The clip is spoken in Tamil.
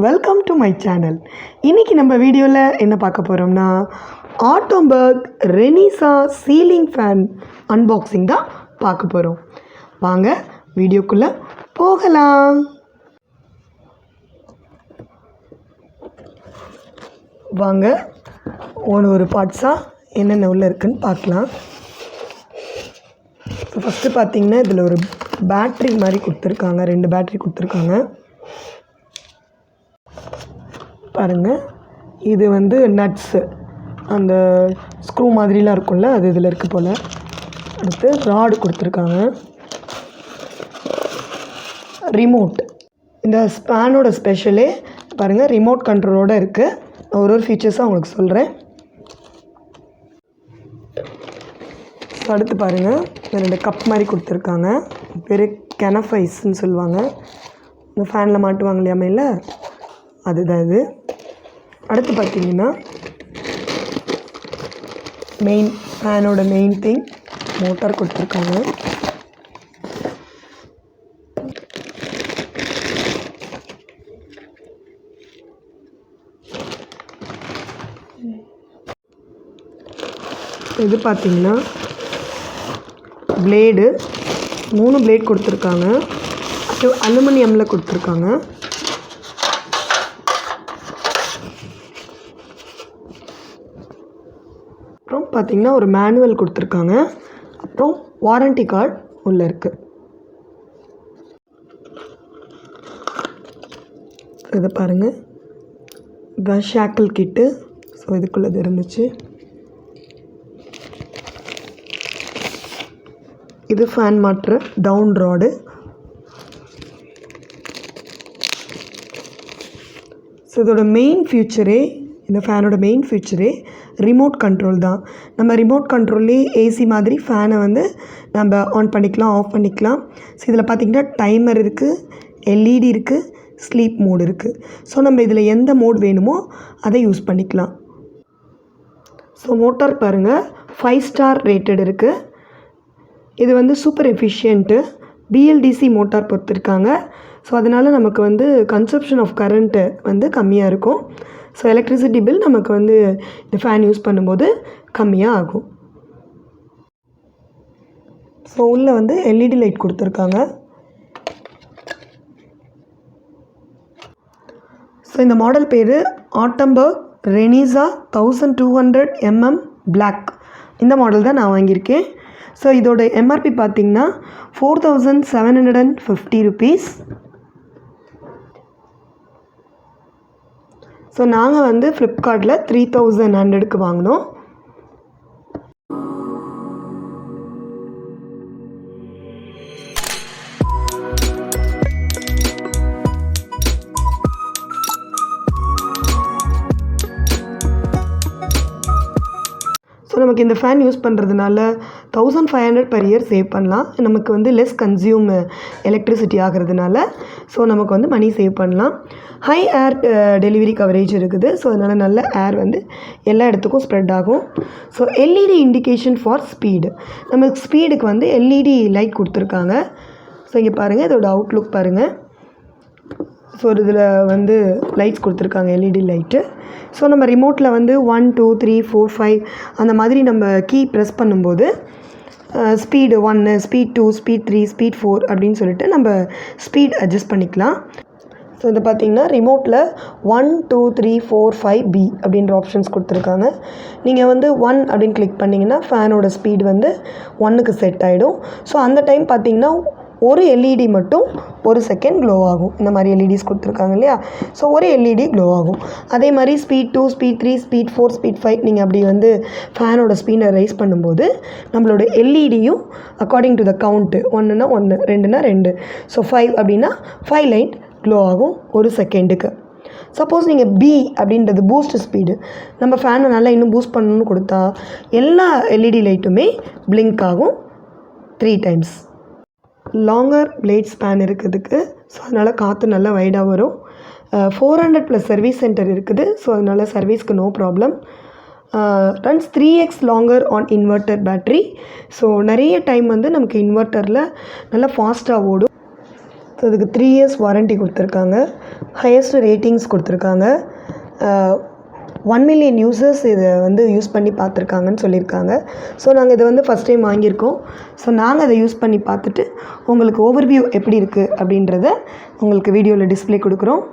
Welcome to my channel. இன்றைக்கி நம்ம வீடியோவில் என்ன பார்க்க போகிறோம்னா ஆட்டோம்பர்க் ரெனிசா சீலிங் ஃபேன் அன்பாக்சிங் தான் பார்க்க போகிறோம். வாங்க வீடியோக்குள்ளே போகலாம். வாங்க ஒரு பார்ட்ஸாக என்னென்ன உள்ளே இருக்குதுன்னு பார்க்கலாம். ஃபஸ்ட்டு பார்த்திங்கன்னா இதில் ஒரு பேட்ரி மாதிரி கொடுத்துருக்காங்க, 2 பேட்ரி கொடுத்துருக்காங்க பாருங்கள். இது வந்து நட்ஸு, அந்த ஸ்க்ரூ மாதிரிலாம் இருக்கும்ல, அது இதில் இருக்குது போல். அடுத்து ராடு கொடுத்துருக்காங்க, ரிமோட். இந்த ஸ்பேனோட ஸ்பெஷலே பாருங்கள், ரிமோட் கண்ட்ரோலோடு இருக்குது. ஒரு ஃபீச்சர்ஸாக உங்களுக்கு சொல்கிறேன். அடுத்து பாருங்கள், 2 கப் மாதிரி கொடுத்துருக்காங்க. பேர் கெனஃபைஸ்ன்னு சொல்லுவாங்க. இந்த ஃபேனில் மாட்டுவாங்க இல்லையா மேலே, அதுதான் இது. அடுத்து பார்த்திங்கன்னா ஃபேனோட மெயின் திங் மோட்டார் கொடுத்துருக்காங்க. இது பார்த்திங்கன்னா பிளேடு, 3 பிளேட் கொடுத்துருக்காங்க. அலுமினியமில் கொடுத்துருக்காங்க. அப்புறம் பார்த்திங்கன்னா ஒரு மேனுவல் கொடுத்துருக்காங்க. அப்புறம் வாரண்டி கார்டு உள்ளே இருக்குது. இதை பாருங்கள், இதுதான் ஷாக்கிள் கிட்டு. ஸோ இதுக்குள்ளது இருந்துச்சு. இது ஃபேன் மாட்டுற டவுன் ராடு. ஸோ இதோட மெயின் ஃபியூச்சரே, இந்த ஃபேனோட மெயின் ஃபியூச்சரே ரிமோட் கண்ட்ரோல் தான். நம்ம ரிமோட் கண்ட்ரோல்லே ஏசி மாதிரி ஃபேனை வந்து நம்ம ஆன் பண்ணிக்கலாம், ஆஃப் பண்ணிக்கலாம். ஸோ இதில் பார்த்திங்கன்னா டைமர் இருக்குது, எல்இடி இருக்குது, ஸ்லீப் மோடு இருக்குது. ஸோ நம்ம இதில் எந்த மோட் வேணுமோ அதை யூஸ் பண்ணிக்கலாம். ஸோ மோட்டார் பாருங்கள், 5 ஸ்டார் ரேட்டட் இருக்குது. இது வந்து சூப்பர் எஃபிஷியன்ட்டு BLDC மோட்டார் பொறுத்திருக்காங்க. ஸோ அதனால் நமக்கு வந்து கன்சப்ஷன் ஆஃப் கரண்ட்டு வந்து கம்மியாக இருக்கும். ஸோ எலக்ட்ரிசிட்டி பில் நமக்கு வந்து இந்த ஃபேன் யூஸ் பண்ணும்போது கம்மியாக ஆகும். ஸோ உள்ளே வந்து எல்இடி லைட் கொடுத்துருக்காங்க. ஸோ இந்த மாடல் பேர் ஆட்டம்பர்க் ரெனிசா 1200 mm Black. இந்த மாடல் தான் நான் வாங்கியிருக்கேன். ஸோ இதோட எம்ஆர்பி பார்த்திங்கன்னா 4750 rupees. ஸோ நாங்கள் வந்து ஃப்ளிப்கார்ட்டில் 3100க்கு வாங்கினோம். நமக்கு இந்த ஃபேன் யூஸ் பண்ணுறதுனால 1500 per year சேவ் பண்ணலாம். நமக்கு வந்து லெஸ் கன்சியூம் எலக்ட்ரிசிட்டி ஆகிறதுனால ஸோ நமக்கு வந்து மணி சேவ் பண்ணலாம். ஹை ஏர் டெலிவரி கவரேஜ் இருக்குது. ஸோ அதனால் நல்ல ஏர் வந்து எல்லா இடத்துக்கும் ஸ்ப்ரெட் ஆகும். So LED indication for speed, நமக்கு ஸ்பீடுக்கு வந்து எல்இடி லைட் கொடுத்துருக்காங்க. ஸோ இங்கே பாருங்கள், இதோட அவுட்லுக் பாருங்கள். ஸோ இதில் வந்து லைட்ஸ் கொடுத்துருக்காங்க, எல்இடி லைட்டு. ஸோ நம்ம ரிமோட்டில் வந்து 1 2 3 4 5 அந்த மாதிரி நம்ம கீ ப்ரெஸ் பண்ணும்போது ஸ்பீடு 1, ஸ்பீட் 2, ஸ்பீட் 3, ஸ்பீட் 4 அப்படின்னு சொல்லிட்டு நம்ம ஸ்பீட் அட்ஜஸ்ட் பண்ணிக்கலாம். ஸோ இது பார்த்திங்கன்னா ரிமோட்டில் 1 2 3 4 5 B அப்படின்ற ஆப்ஷன்ஸ் கொடுத்துருக்காங்க. நீங்கள் வந்து 1 அப்படின்னு கிளிக் பண்ணிங்கன்னா ஃபேனோட ஸ்பீடு வந்து 1க்கு செட் ஆகிடும். ஸோ அந்த டைம் பார்த்திங்கன்னா ஒரு எல்இடி மட்டும் 1 செகண்ட் க்ளோ ஆகும். இந்த மாதிரி எல்இடிஸ் கொடுத்துருக்காங்க இல்லையா. ஸோ ஒரு எல்இடி க்ளோ ஆகும். அதே மாதிரி ஸ்பீட் 2, ஸ்பீட் 3, ஸ்பீட் 4, ஸ்பீட் 5 நீங்கள் அப்படி வந்து ஃபேனோட ஸ்பீடை ரைஸ் பண்ணும்போது நம்மளோட எல்இடியும் அக்கார்டிங் டு த கவுண்ட்டு 1னா 1, 2னா 2, ஸோ 5 அப்படின்னா 5 லைட் க்ளோ ஆகும் 1 செகண்டுக்கு. சப்போஸ் நீங்கள் B அப்படின்றது பூஸ்ட் ஸ்பீடு, நம்ம ஃபேனை நல்லா இன்னும் பூஸ்ட் பண்ணணும்னு கொடுத்தா எல்லா எல்இடி லைட்டுமே பிளிங்க் ஆகும் 3 times. லாங்கர் பிளேட் ஸ்பேன் இருக்குதுக்கு. ஸோ அதனால் காற்று நல்லா வைடாக வரும். 400+ சர்வீஸ் சென்டர் இருக்குது. ஸோ அதனால் சர்வீஸ்க்கு no problem. Runs 3x longer on inverter battery. So நிறைய டைம் வந்து நமக்கு இன்வெர்ட்டரில் நல்லா ஃபாஸ்ட்டாக ஓடும். ஸோ இதுக்கு 3 years வாரண்ட்டி கொடுத்துருக்காங்க. ஹையஸ்ட் ரேட்டிங்ஸ் கொடுத்துருக்காங்க. 1 million யூசர்ஸ் இதை வந்து யூஸ் பண்ணி பார்த்துருக்காங்கன்னு சொல்லியிருக்காங்க. ஸோ நாங்கள் இதை வந்து ஃபஸ்ட் டைம் வாங்கியிருக்கோம். ஸோ நாங்கள் அதை யூஸ் பண்ணி பார்த்துட்டு உங்களுக்கு ஓவர்வியூ எப்படி இருக்குது அப்படின்றத உங்களுக்கு வீடியோவில் டிஸ்ப்ளே கொடுக்குறோம்.